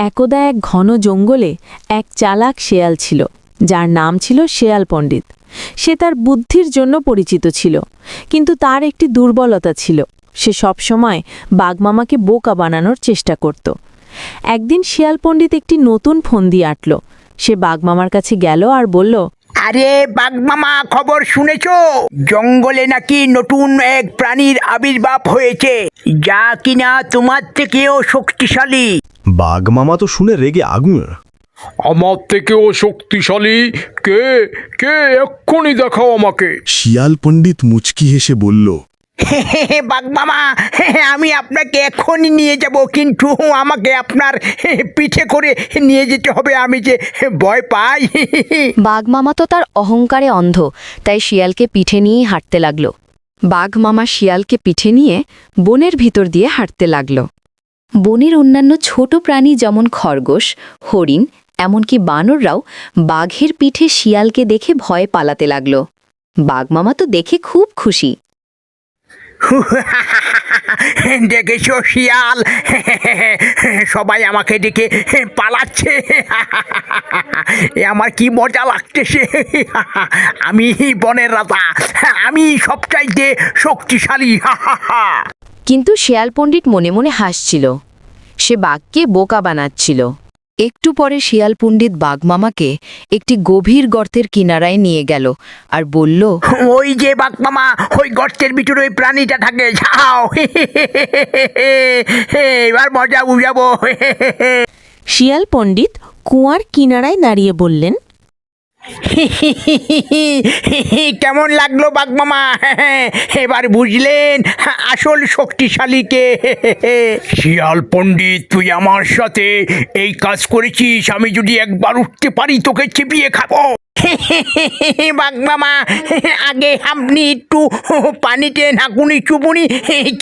একদা এক ঘন জঙ্গলে এক চালাক শেয়াল ছিল, যার নাম ছিল শেয়াল পণ্ডিত। সে তার বুদ্ধির জন্য পরিচিত ছিল, কিন্তু তার একটি দুর্বলতা ছিল। সে সবসময় বাঘমামাকে বোকা বানানোর চেষ্টা করত। একদিন শেয়াল পণ্ডিত একটি নতুন ফন্দি আঁটল। সে বাঘমামার কাছে গেল আর বলল, আরে বাঘমামা, খবর শুনেছো? জঙ্গলে নাকি নতুন এক প্রাণীর আবির্ভাব হয়েছে, যা কিনা তোমার থেকেও শক্তিশালী। বাঘ মামা তো শুনে রেগে আগুন। আমার থেকেও শক্তিশালী? কে কে এক্ষুনি দেখাও আমাকে। শিয়াল পণ্ডিত মুচকি হেসে বলল, বাঘমামা, আমি আপনাকে এখনই নিয়ে যাব, কিন্তু আমাকে আপনার পিঠে করে নিয়ে যেতে হবে। আমি যে ভয় পাই। বাঘমামা তো তার অহংকারে অন্ধ, তাই শিয়ালকে পিঠে নিয়েই হাঁটতে লাগল। বাঘমামা শিয়ালকে পিঠে নিয়ে বনের ভিতর দিয়ে হাঁটতে লাগল। বনের অন্যান্য ছোট প্রাণী যেমন খরগোশ, হরিণ, এমনকি বানররাও বাঘের পিঠে শিয়ালকে দেখে ভয়ে পালাতে লাগল। বাঘমামা তো দেখে খুব খুশি। দেখেছো শিয়াল, সবাই আমাকে দেখে পালাচ্ছে। এ আমার কি মজা লাগতেছে। আমি বনের রাজা, আমি সবচাইতে শক্তিশালী। কিন্তু শেয়াল পণ্ডিত মনে মনে হাসছিল। সে বাঘকে বোকা বানাচ্ছিল। একটু পরে শিয়াল পণ্ডিত বাঘমামাকে একটি গভীর গর্তের কিনারায় নিয়ে গেল আর বলল, ওই যে বাঘমামা, ওই গর্তের ভিতরে ওই প্রাণীটা থাকে, যাও। এবার মজা বুঝাবো। শিয়াল পণ্ডিত কুয়ার কিনারায় দাঁড়িয়ে বললেন, কেমন লাগলো বাঘমামা? এবার বুঝলেন আসল শক্তিশালীকে। শিয়াল পণ্ডিত, তুই আমার সাথে এই কাজ করেছিস। আমি যদি একবার উঠতে পারি, তোকে চিবিয়ে খাবো। বাঘমামা, আগে আপনি একটু পানিতে নাকুনি চুবুনি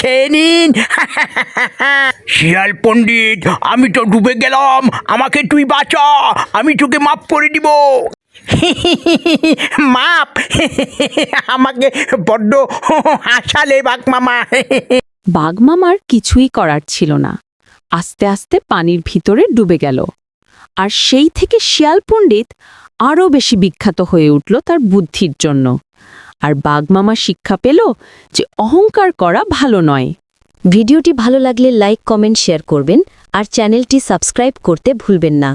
খেয়ে নিন। শিয়াল পণ্ডিত, আমি তো ডুবে গেলাম, আমাকে তুই বাঁচা, আমি তোকে মাফ করে দিব। মাপ? আমাকে বড্ড হাসালে বাঘমামা। বাঘমামার কিছুই করার ছিল না। আস্তে আস্তে পানির ভিতরে ডুবে গেল। আর সেই থেকে শিয়াল পণ্ডিত আরও বেশি বিখ্যাত হয়ে উঠল তার বুদ্ধির জন্য। আর বাঘমামা শিক্ষা পেল যে অহংকার করা ভালো নয়। ভিডিওটি ভালো লাগলে লাইক, কমেন্ট, শেয়ার করবেন আর চ্যানেলটি সাবস্ক্রাইব করতে ভুলবেন না।